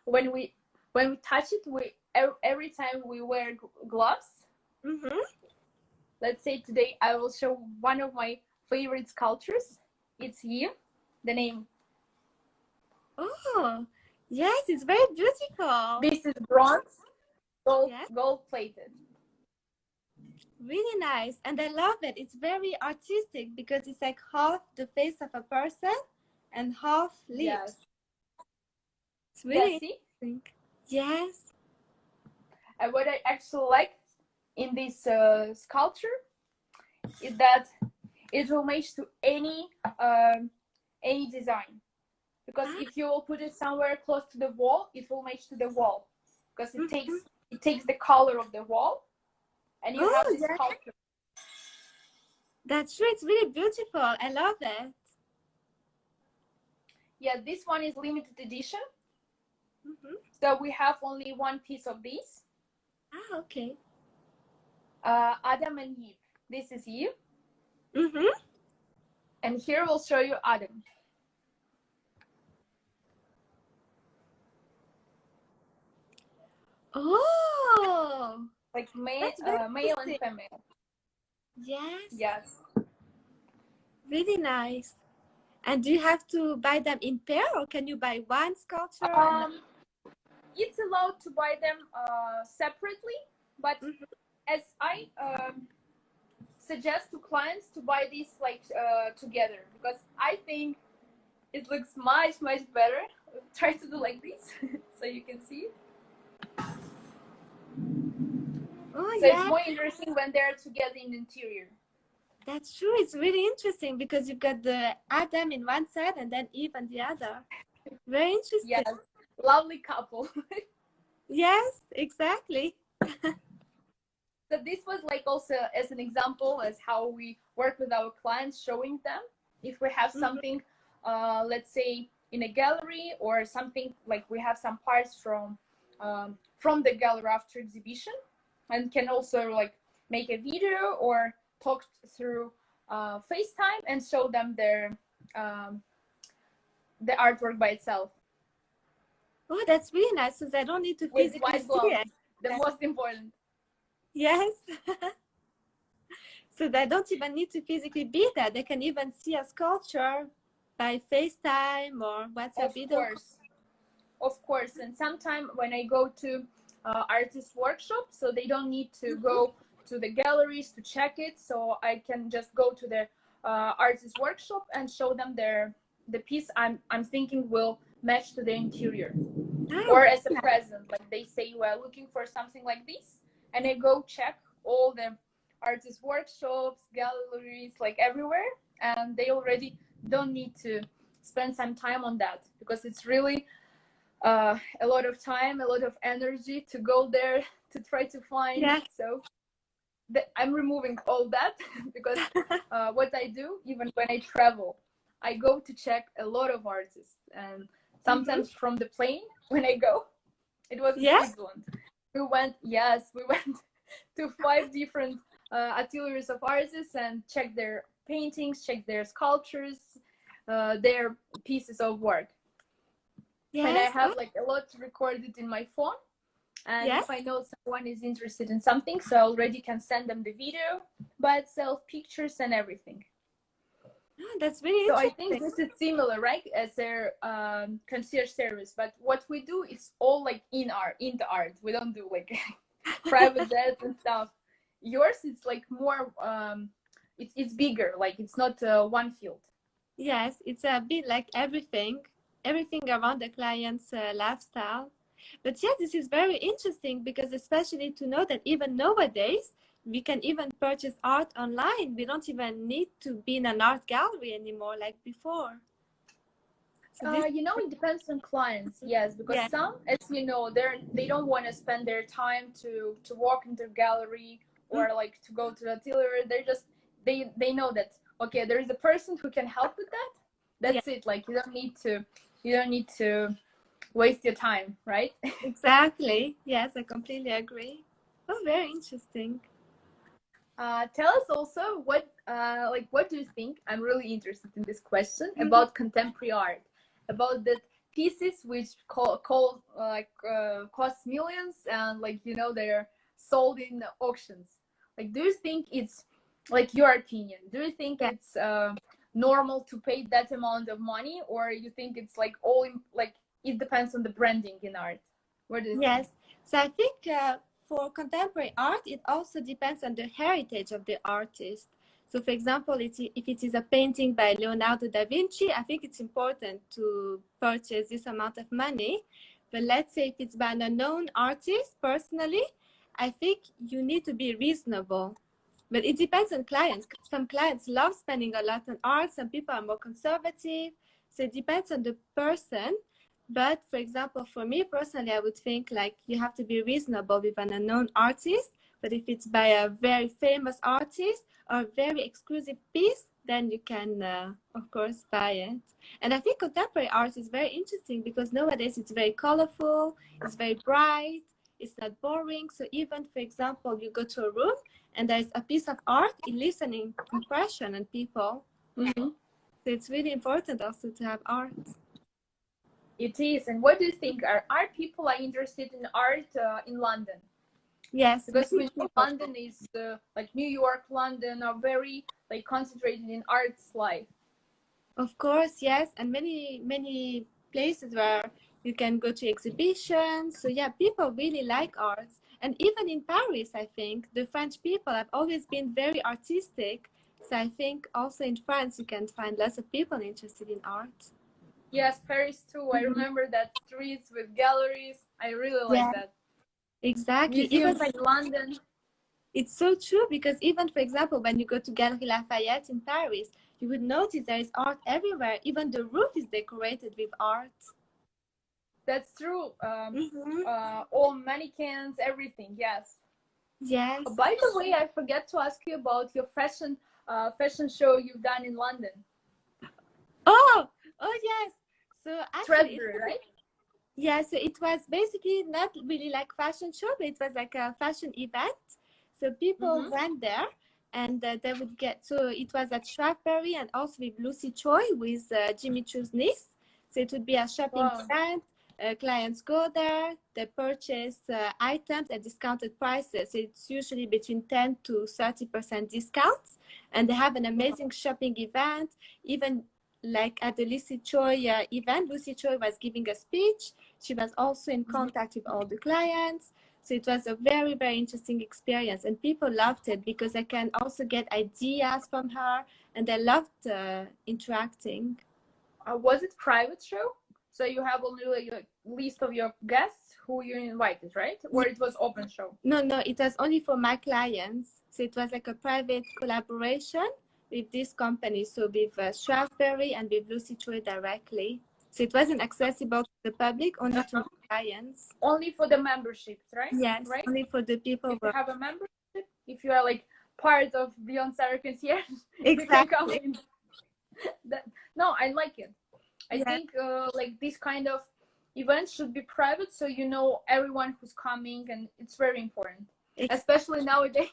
when we touch it, every time we wear gloves. Let's say today I will show one of my favorite sculptures. It's here, the name. Oh, yes, it's very beautiful. This is bronze, gold plated. Really nice, and I love it. It's very artistic because it's like half the face of a person and half lips. Yes. It's really interesting. Yes. And what I actually like in this sculpture is that it will match to any design. Because if you will put it somewhere close to the wall, it will match to the wall. Because it takes the color of the wall, and you have this sculpture. That's true. It's really beautiful. I love it. Yeah, this one is limited edition. So we have only one piece of this. Ah, okay. Adam and Eve. This is Eve. And here we'll show you Adam. Oh, like male and female. Yes. Really nice. And do you have to buy them in pair, or can you buy one sculpture? It's allowed to buy them separately, but as I suggest to clients to buy these like together, because I think it looks much better. Try to do like this so you can see. Oh, So yeah. it's more interesting when they're together in the interior. That's true. It's really interesting because you've got the Adam in one side and then Eve on the other. Very interesting. Yes, lovely couple. Yes, exactly. So this was like also as an example as how we work with our clients, showing them if we have something, let's say in a gallery, or something like we have some parts from the gallery after exhibition, and can also like make a video or talk through FaceTime and show them their the artwork by itself. Oh, that's really nice, because I don't need to With physically white see gloves, it. the most important. Yes. So they don't even need to physically be there. They can even see a sculpture by FaceTime or WhatsApp video. Of course. And sometimes when I go to artist workshops, so they don't need to go to the galleries to check it. So I can just go to the artist workshop and show them the piece I'm thinking will match to the interior. Or as a present, like they say, we're looking for something like this, and I go check all the artist workshops, galleries, like everywhere, and they already don't need to spend some time on that, because it's really a lot of time, a lot of energy to go there to try to find. Yeah. So I'm removing all that because what I do, even when I travel, I go to check a lot of artists, and sometimes from the plane when I go, it was in Switzerland. We went to 5 different ateliers of artists and checked their paintings, checked their sculptures, their pieces of work. Yes. And I have like a lot recorded in my phone. And if I know someone is interested in something, so I already can send them the video by itself, pictures and everything. Oh, that's really interesting. So I think this is similar, right, as their concierge service. But what we do is all like in the art. We don't do like private jets and stuff. Yours, it's like more, it's bigger. Like it's not one field. Yes, it's a bit like everything around the client's lifestyle. But yeah, this is very interesting, because especially to know that even nowadays, we can even purchase art online. We don't even need to be in an art gallery anymore like before. So it depends on clients, yes, because some, as you know, they don't want to spend their time to walk into a gallery or like to go to the atelier. They're just they know that okay, there is a person who can help with that. That's it. Like you don't need to waste your time, right? Exactly. Yes, I completely agree. Oh, very interesting. Tell us also what do you think? I'm really interested in this question about contemporary art, about the pieces which cost millions, and like they're sold in auctions. Like, do you think it's, like, your opinion? Do you think it's normal to pay that amount of money, or you think it's like it depends on the branding in art? What do you think? So I think for contemporary art, it also depends on the heritage of the artist. So for example, if it is a painting by Leonardo da Vinci, I think it's important to purchase this amount of money. But let's say if it's by an unknown artist, personally, I think you need to be reasonable. But it depends on clients. Some clients love spending a lot on art. Some people are more conservative. So it depends on the person. But for example, for me personally, I would think like you have to be reasonable with an unknown artist. But if it's by a very famous artist or a very exclusive piece, then you can, of course, buy it. And I think contemporary art is very interesting because nowadays it's very colorful, it's very bright, it's not boring. So even, for example, you go to a room and there's a piece of art, it leaves an impression on people. So it's really important also to have art. It is. And what do you think? Are people interested in art in London? Yes, because we know London is like New York, London are very like concentrated in arts life. Of course, yes, and many places where You can go to exhibitions. So yeah, people really like arts. And even in Paris, I think the French people have always been very artistic. So I think also in France, you can find lots of people interested in art. Yes, Paris too. I remember that streets with galleries. I really like Yeah, that. exactly. Even Museums in London. it's so true because even, for example, when you go to Galerie Lafayette in Paris, you would notice there is art everywhere. Even the roof is decorated with art. That's true. Mm-hmm. All mannequins, everything. Yes. Yes. By the way, I forget to ask you about your fashion show you've done in London. Oh yes. So actually, Threadbury, right? yeah, so it was basically not really like fashion show, but it was like a fashion event. So people went there and they would get, so it was at Strawberry and also with Lucy Choi, with Jimmy Choo's niece. So it would be a shopping event. Clients go there, they purchase items at discounted prices. So it's usually between 10 to 30% discounts. And they have an amazing shopping event. Even like at the Lucy Choi event, Lucy Choi was giving a speech. She was also in contact with all the clients. So it was a very, very interesting experience. And people loved it because I can also get ideas from her and they loved interacting. Was it private show? So you have only like a list of your guests who you invited, right? Or it was open show? No, it was only for my clients. So it was like a private collaboration with this company. So with Strawberry and with Lucy Choi directly. So it wasn't accessible to the public, only to clients. Only for the memberships, right? Yes, right? only for the people. If you have a membership, if you are like part of Beyond Sarah Concierge, exactly. You can come in. No, I like it. I think like this kind of events should be private, so you know everyone who's coming, and it's very important. Especially nowadays,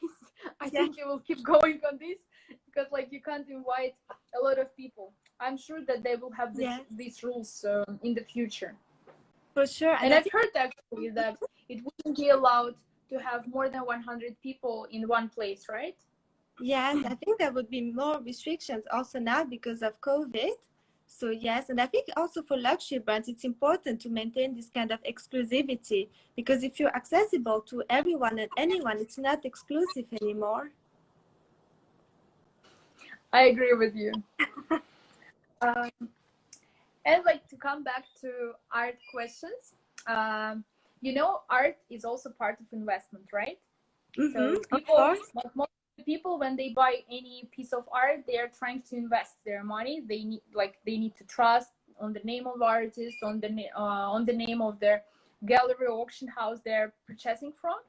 I think you will keep going on this because like you can't invite a lot of people. I'm sure that they will have these rules in the future. For sure. And I've heard actually that it wouldn't be allowed to have more than 100 people in one place, right? Yes, I think there would be more restrictions also now because of COVID. So yes, and I think also for luxury brands, it's important to maintain this kind of exclusivity because if you're accessible to everyone and anyone, it's not exclusive anymore. I agree with you. And like to come back to art questions, you know, art is also part of investment, right? So most people, when they buy any piece of art, they are trying to invest their money. They need to trust on the name of artist, on the name of their gallery or auction house they're purchasing from.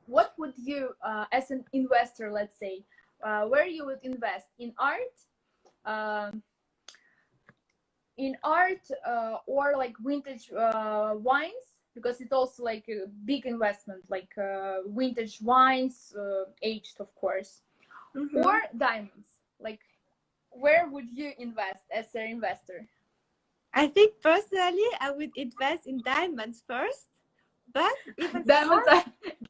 What would you, as an investor, let's say, where you would invest in art? Or like vintage wines, because it's also like a big investment, like vintage wines, aged of course, or diamonds. Like, where would you invest as an investor? I think personally I would invest in diamonds first, but even diamonds are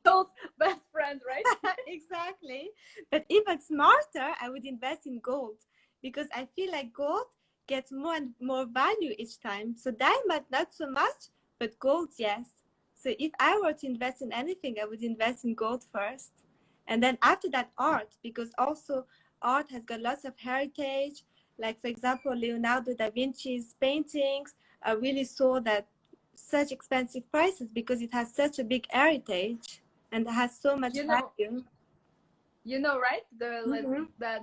gold's best friend, right? Exactly. But even smarter, I would invest in gold because I feel like gold gets more and more value each time. So diamond, not so much, but gold, yes. So if I were to invest in anything, I would invest in gold first. And then after that, art, because also art has got lots of heritage. Like, for example, Leonardo da Vinci's paintings are really sold at such expensive prices because it has such a big heritage and has so much value. You know, right? That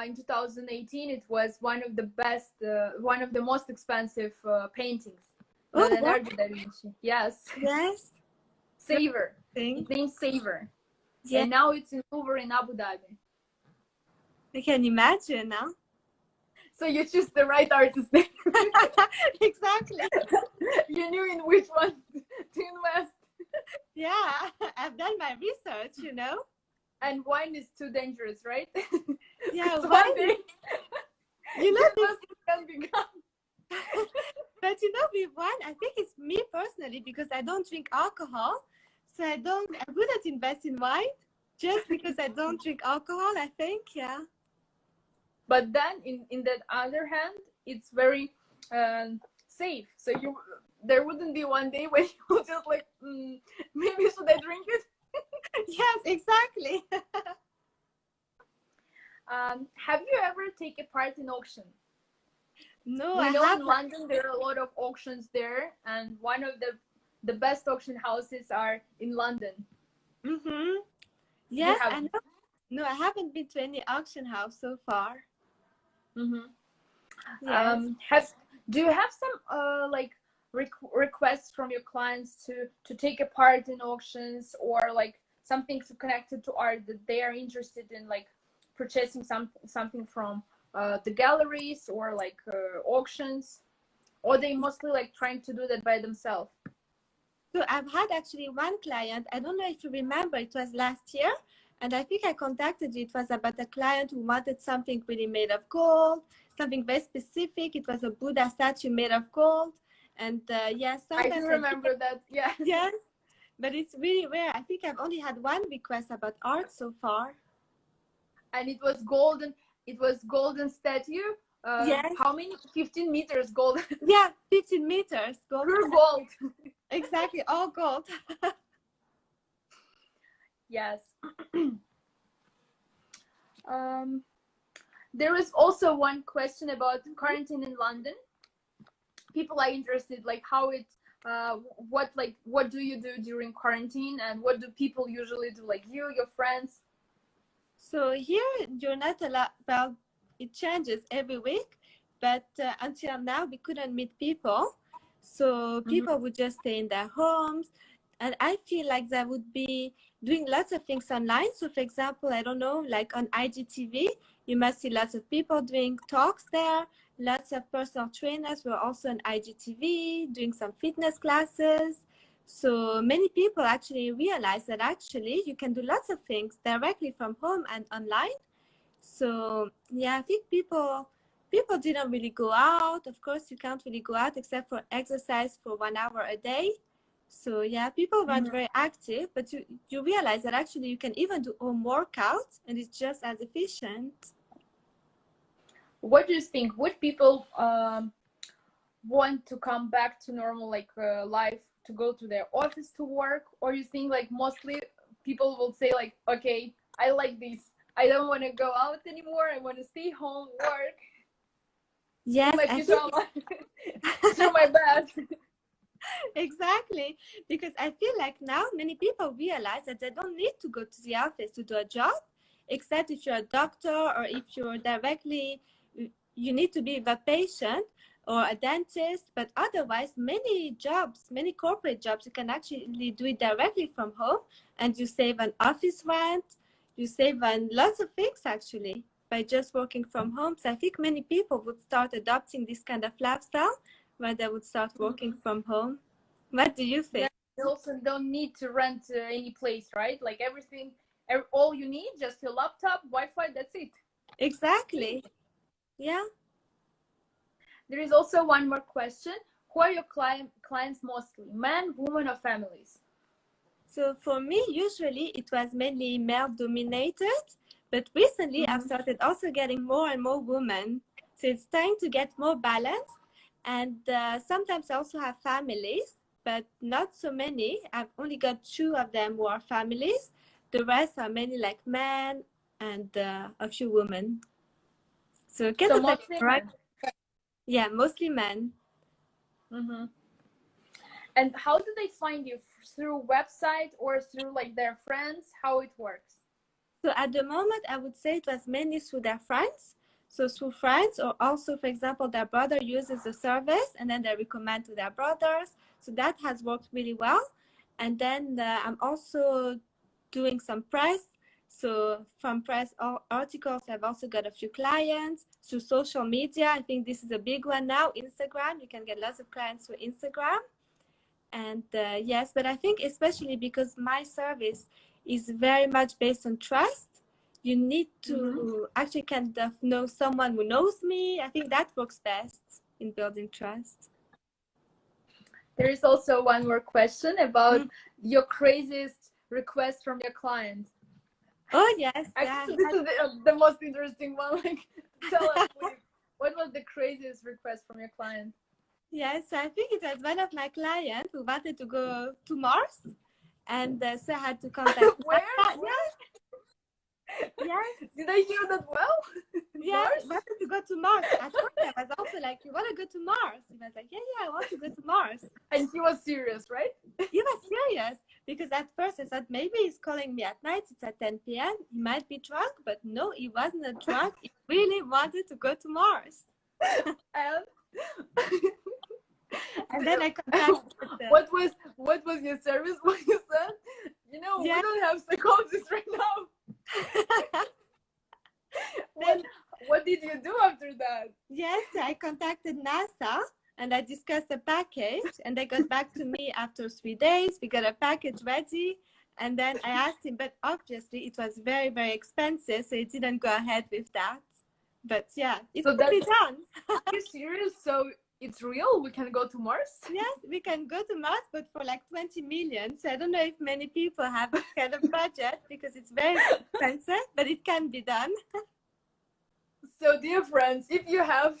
in 2018, it was one of the best, one of the most expensive paintings. Leonardo da Vinci. Yes. Yes. Savor. It means savor. Yeah. And now it's in Louvre in Abu Dhabi. I can imagine now. So you choose the right artist name. Exactly. You knew in which one to invest. Yeah, I've done my research, you know. And wine is too dangerous, right? Yeah, wine. You know, this can be gone. But you know, with wine, I think it's me personally because I don't drink alcohol, so I wouldn't invest in wine just because I don't drink alcohol. I think, yeah. But then, in that other hand, it's very safe. So there wouldn't be one day when you just like, maybe should I drink it? Yes, exactly. Have you ever taken part in auction? No, We I know in haven't. London there are a lot of auctions there, and one of the best auction houses are in London. Mm-hmm. You Yes, have. I know. No, I haven't been to any auction house so far. Mm-hmm. Yes. Do you have some like requests from your clients to take a part in auctions, or like something connected to art that they are interested in, like purchasing something from the galleries or like auctions, or they mostly like trying to do that by themselves? So I've had actually one client, I don't know if you remember, it was last year, and I think I contacted you. It was about a client who wanted something really made of gold, something very specific. It was a Buddha statue made of gold. And yes, I sometimes do remember that, yeah. yes, but it's really rare. I think I've only had one request about art so far. And it was golden statue. Yes. How many? 15 meters gold. Yeah, 15 meters gold. Pure gold. Exactly, all gold. Yes. There is also one question about quarantine in London. People are interested, like how it, what do you do during quarantine, and what do people usually do, like you, your friends? So here you're not allowed, well, it changes every week, but until now we couldn't meet people. So people would just stay in their homes. And I feel like they would be doing lots of things online. So for example, I don't know, like on IGTV, you must see lots of people doing talks there. Lots of personal trainers were also on IGTV doing some fitness classes. So many people actually realize that actually you can do lots of things directly from home and online. So yeah, I think people didn't really go out. Of course, you can't really go out except for exercise for 1 hour a day. So yeah, people weren't very active, but you realize that actually you can even do home workouts and it's just as efficient. What do you think? Would people want to come back to normal, like life, to go to their office to work, or you think like mostly people will say like, okay, I like this, I don't want to go out anymore, I want to stay home, work, yes, in my pajama, through my bed? Exactly, because I feel like now many people realize that they don't need to go to the office to do a job, except if you're a doctor or if you're directly, you need to be with a patient or a dentist. But otherwise, many jobs, many corporate jobs, you can actually do it directly from home, and you save on office rent, you save on lots of things actually by just working from home. So I think many people would start adopting this kind of lifestyle where they would start working from home. What do you think? Yeah, you also don't need to rent any place, right? Like everything, all you need, just your laptop, Wi-Fi, that's it. Exactly. Yeah. There is also one more question. Who are your clients mostly? Men, women, or families? So for me, usually it was mainly male dominated, but recently I've started also getting more and more women. So it's trying to get more balance. And sometimes I also have families, but not so many. I've only got 2 of them who are families. The rest are mainly like men and a few women. So kind of like, mostly right? men. Yeah, mostly men. And how do they find you? Through website or through like their friends? How it works? So at the moment, I would say it was mainly through their friends. So through friends, or also, for example, their brother uses the service and then they recommend to their brothers. So that has worked really well. And then I'm also doing some press. So from press articles, I've also got a few clients. Through social media, I think this is a big one now. Instagram, you can get lots of clients through Instagram. And yes, but I think especially because my service is very much based on trust, you need to actually kind of know someone who knows me. I think that works best in building trust. There is also one more question about your craziest request from your client. Oh yes, actually, this is the most interesting one. Like, tell us, please, what was the craziest request from your client? Yes, I think it was one of my clients who wanted to go to Mars, and so I had to contact Where? NASA. Where? Yes, Did I hear that well? yes, Mars? wanted to go to Mars. At first, I was also like, "You want to go to Mars?" He was like, "Yeah, I want to go to Mars." And he was serious, right? He was serious because at first I thought maybe he's calling me at night. It's at 10 p.m. He might be drunk, but no, he wasn't drunk. He really wanted to go to Mars. And And then I contacted the, what was your service? What you said? We yeah. don't have psychologists right now. Then, What did you do after that? yes, I contacted NASA and I discussed the package, and they got back to me after 3 days. We got a package ready, and then I asked him, but obviously it was very, very expensive, so he didn't go ahead with that. But yeah, it So could be done. Are you serious? So it's real? We can go to Mars? Yes, we can go to Mars, but for like 20 million. So I don't know if many people have this kind of budget because it's very expensive, but it can be done. So, dear friends, if you have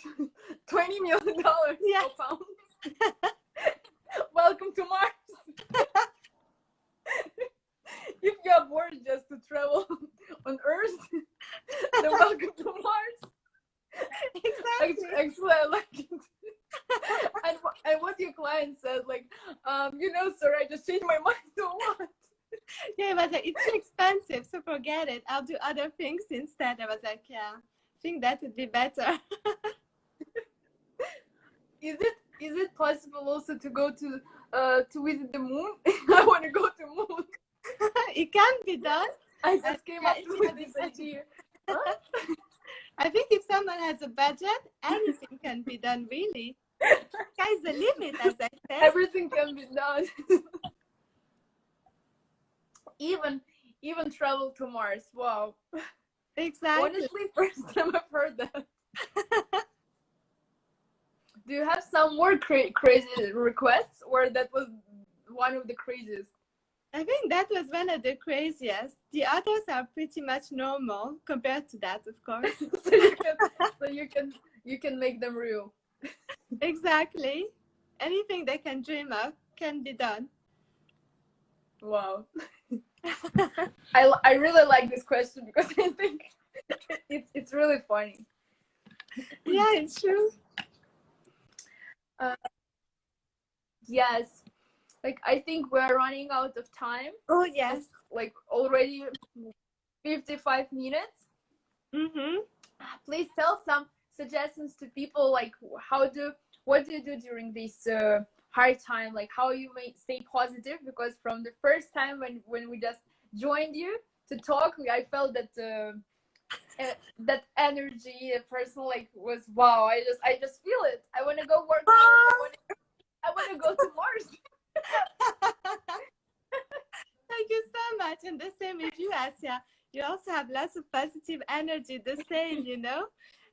$20 million Yes. or pounds, welcome to Mars. If you are bored just to travel on Earth, then welcome to Mars. Exactly. Actually, I like it. and what your client said, like, sir, I just changed my mind to what? Yeah, it was like, it's too expensive, so forget it. I'll do other things instead. I was like, yeah, I think that would be better. Is it possible also to go to visit the moon? I want to go to moon. It can be done. I just came up Yeah, with this idea. Huh? I think if someone has a budget, anything can be done, really. Sky's the limit, as I said. Everything can be done. even travel to Mars. Wow. Exactly. Honestly, first time I've heard that. Do you have some more crazy requests, or that was one of the craziest? I think that was one of the craziest. The others are pretty much normal compared to that, of course. so you can make them real. Exactly. Anything they can dream of can be done. Wow. I really like this question because I think it's really funny. Yeah, it's true. Yes. Like, I think we're running out of time. Oh, yes. It's like already 55 minutes. Mm-hmm. Please tell some suggestions to people, like what do you do during this hard time, like how you may stay positive, because from the first time when we just joined you to talk, I felt that that energy, personal, like, was wow. I just feel it. I want to go work out. I want to go to Mars. Thank you so much. And the same with you, Asia. You also have lots of positive energy, the same,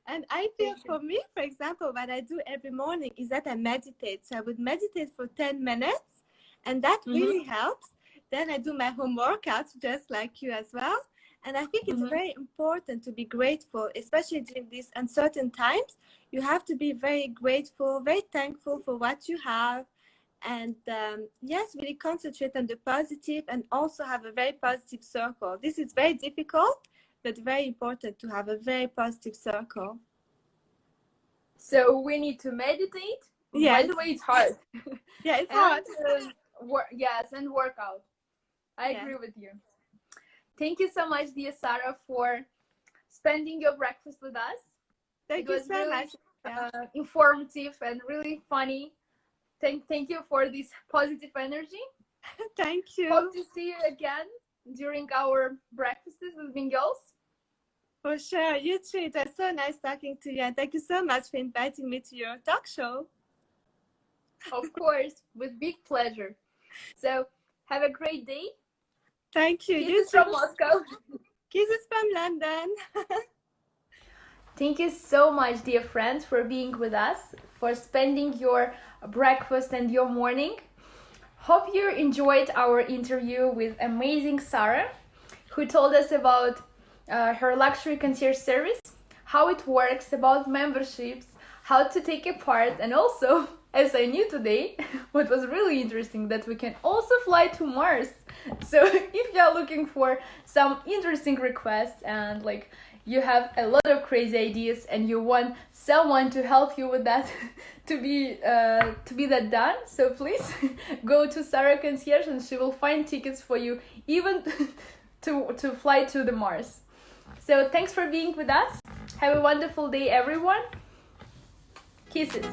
And I feel for me, for example, what I do every morning is that I meditate. So I would meditate for 10 minutes, and that really helps. Then I do my home workouts, just like you as well. And I think it's very important to be grateful, especially during these uncertain times. You have to be very grateful, very thankful for what you have. And yes, really concentrate on the positive and also have a very positive circle. This is very difficult, but very important to have a very positive circle. So we need to meditate. Yes. By the way, it's hard. Yeah, it's hard. Yes, and work out. I agree with you. Thank you so much, dear Sarah, for spending your breakfast with us. Thank you so much. Informative and really funny. Thank you for this positive energy. Thank you. Hope to see you again during our breakfasts with Bingyols. For sure. You too. It was so nice talking to you. And thank you so much for inviting me to your talk show. Of course, with big pleasure. So have a great day. Thank you. Kisses from Moscow. Kisses from London. Thank you so much, dear friends, for being with us, for spending your breakfast and your morning. Hope you enjoyed our interview with amazing Sarah, who told us about her luxury concierge service, how it works, about memberships, how to take a part, and also as I knew today, what was really interesting, that we can also fly to Mars. So if you're looking for some interesting requests and like you have a lot of crazy ideas and you want someone to help you with that to be that done, so please go to Sarah Concierge and she will find tickets for you, even to fly to the Mars. So thanks for being with us. Have a wonderful day, everyone. Kisses.